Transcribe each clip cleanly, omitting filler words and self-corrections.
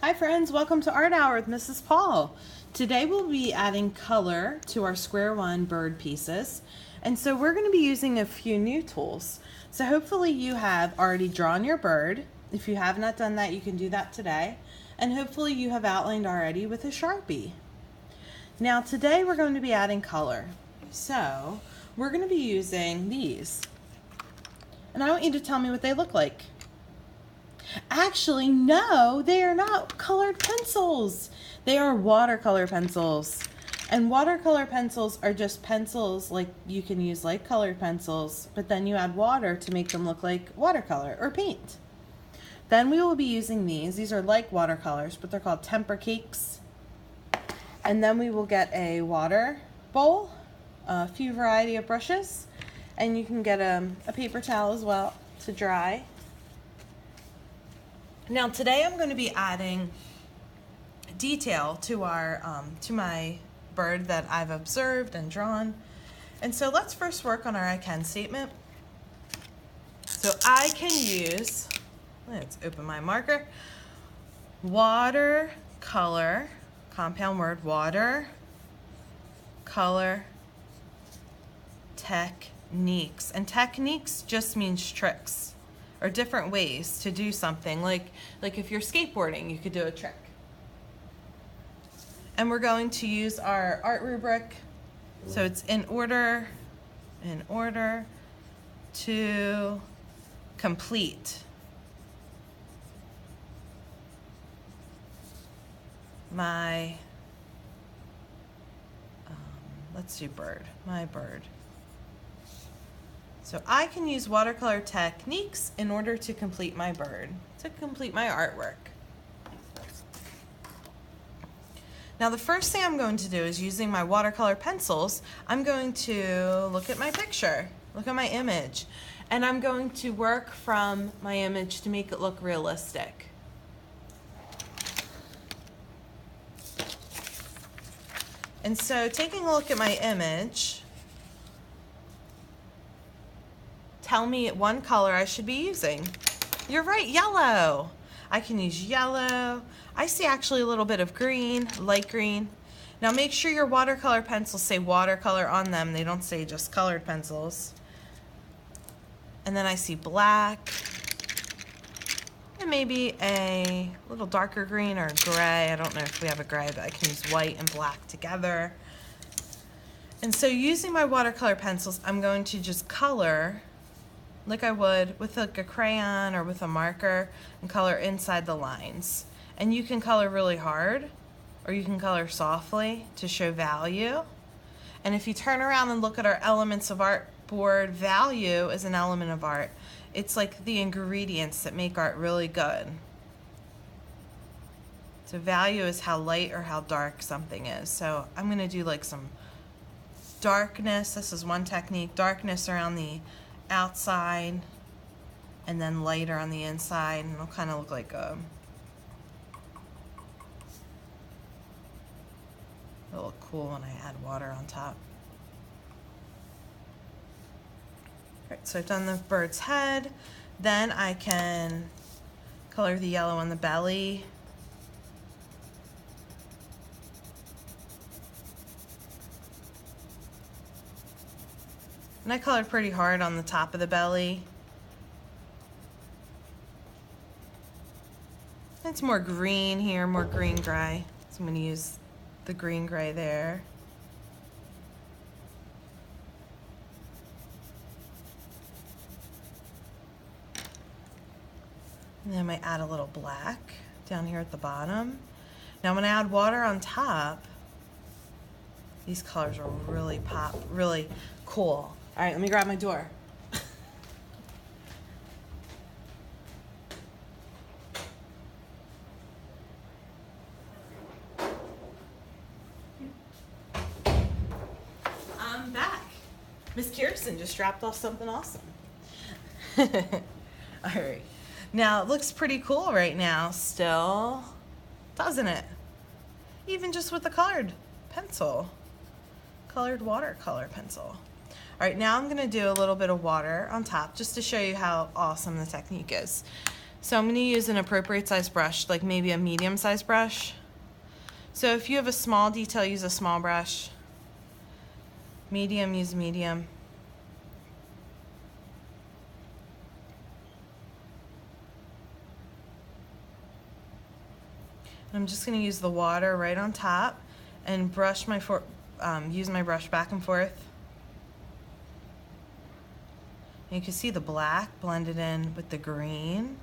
Hi friends, welcome to Art Hour with Mrs. Paul. Today we'll be adding color to our square one bird pieces. And so we're going to be using a few new tools. So hopefully you have already drawn your bird. If you have not done that, you can do that today. And hopefully you have outlined already with a Sharpie. Now today we're going to be adding color. So we're going to be using these. And I want you to tell me what they look like. Actually, no, they are not colored pencils. They are watercolor pencils. And watercolor pencils are just pencils like you can use like colored pencils, but then you add water to make them look like watercolor or paint. Then we will be using these. These are like watercolors, but they're called temper cakes. And then we will get a water bowl, a few variety of brushes, and you can get a paper towel as well to dry. Now today I'm going to be adding detail to our to my bird that I've observed and drawn. And so let's first work on our I can statement. So I can use, let's open my marker, watercolor, compound word, water, color, techniques. And techniques just means tricks or different ways to do something. Like if you're skateboarding, you could do a trick. And we're going to use our art rubric. So it's in order to complete. My, let's do bird, my bird. So I can use watercolor techniques in order to complete my bird, to complete my artwork. Now the first thing I'm going to do is using my watercolor pencils, I'm going to look at my picture, look at my image, and I'm going to work from my image to make it look realistic. And so taking a look at my image, tell me one color I should be using. You're right, yellow. I can use yellow. I see actually a little bit of green, light green. Now make sure your watercolor pencils say watercolor on them. They don't say just colored pencils. And then I see black. And maybe a little darker green or gray. I don't know if we have a gray, but I can use white and black together. And so using my watercolor pencils, I'm going to just color like I would with like a crayon or with a marker and color inside the lines. And you can color really hard or you can color softly to show value. And if you turn around and look at our elements of art board, value is an element of art. It's like the ingredients that make art really good. So value is how light or how dark something is. So I'm going to do like some darkness. This is one technique, darkness around the outside and then lighter on the inside, and it'll kind of look like it'll look cool when I add water on top. Alright, so I've done the bird's head. Then I can color the yellow on the belly. And I colored pretty hard on the top of the belly. It's more green here, more green gray. So I'm going to use the green gray there. And then I might add a little black down here at the bottom. Now I'm going to add water on top. These colors will really pop, really cool. All right, let me grab my door. I'm back. Miss Kirsten just dropped off something awesome. All right. Now it looks pretty cool right now still, doesn't it? Even just with the colored pencil, colored watercolor pencil. All right, now I'm gonna do a little bit of water on top just to show you how awesome the technique is. So I'm going to use an appropriate size brush, like maybe a medium size brush. So if you have a small detail, use a small brush. Medium, use medium. I'm just going to use the water right on top and brush my use my brush back and forth. And you can see the black blended in with the green.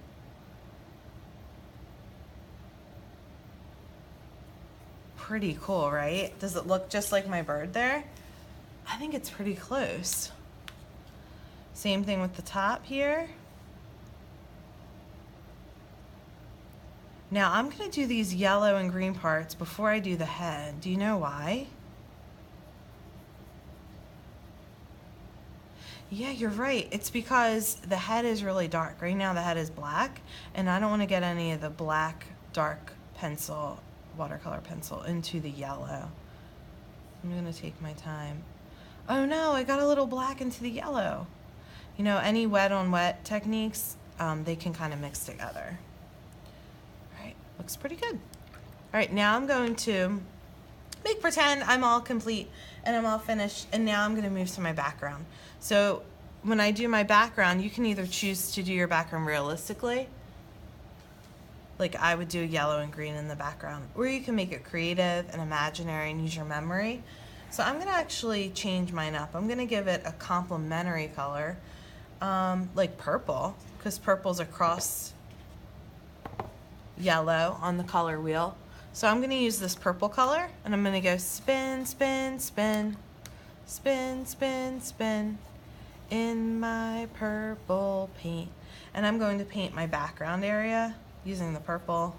Pretty cool, right? Does it look just like my bird there? I think it's pretty close. Same thing with the top here. Now I'm going to do these yellow and green parts before I do the head. Do you know why? Yeah, you're right. It's because the head is really dark. Right now the head is black, and I don't want to get any of the black, dark pencil, watercolor pencil into the yellow. I'm going to take my time. Oh no, I got a little black into the yellow. You know, any wet on wet techniques, they can kind of mix together. All right, looks pretty good. All right, now I'm going to make pretend I'm all complete and I'm all finished, and now I'm going to move to my background. So when I do my background, you can either choose to do your background realistically, like I would do yellow and green in the background, or you can make it creative and imaginary and use your memory. So I'm going to actually change mine up. I'm going to give it a complementary color, like purple, because purple's across yellow on the color wheel. So I'm going to use this purple color, and I'm going to go spin, spin, spin, spin, spin, spin in my purple paint. And I'm going to paint my background area using the purple.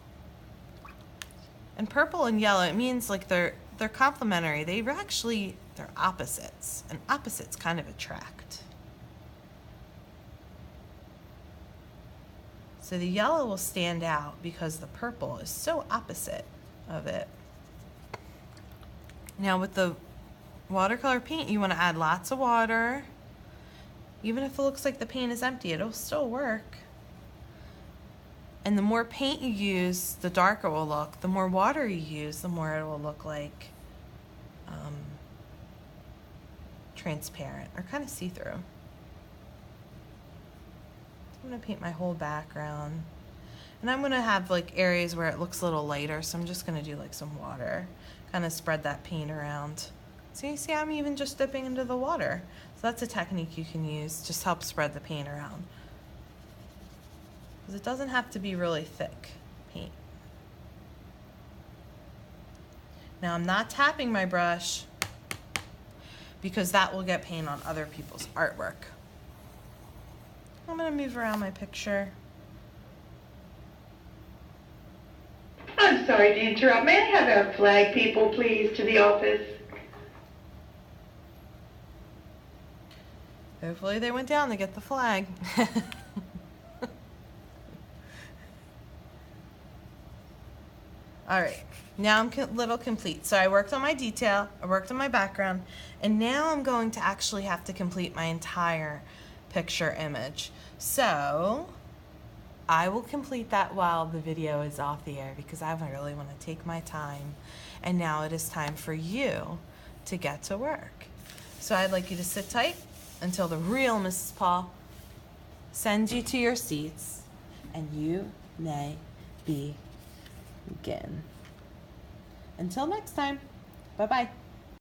And purple and yellow, it means like they're complementary. They're opposites, and opposites kind of attract. So the yellow will stand out because the purple is so opposite of it. Now with the watercolor paint, you want to add lots of water. Even if it looks like the paint is empty, it'll still work. And the more paint you use, the darker it will look. The more water you use, the more it will look like transparent or kind of see-through. I'm going to paint my whole background. And I'm going to have like areas where it looks a little lighter, so I'm just going to do like some water. Kind of spread that paint around. So you see I'm even just dipping into the water. So that's a technique you can use, just help spread the paint around. Because it doesn't have to be really thick paint. Now I'm not tapping my brush because that will get paint on other people's artwork. I'm going to move around my picture. I'm sorry to interrupt. May I have our flag people, please, to the office? Hopefully they went down to get the flag. All right, now I'm a little complete. So I worked on my detail, I worked on my background, and now I'm going to actually have to complete my entire picture image. So I will complete that while the video is off the air because I really want to take my time. And now it is time for you to get to work. So I'd like you to sit tight until the real Mrs. Paul sends you to your seats, and you may begin. Until next time, bye-bye.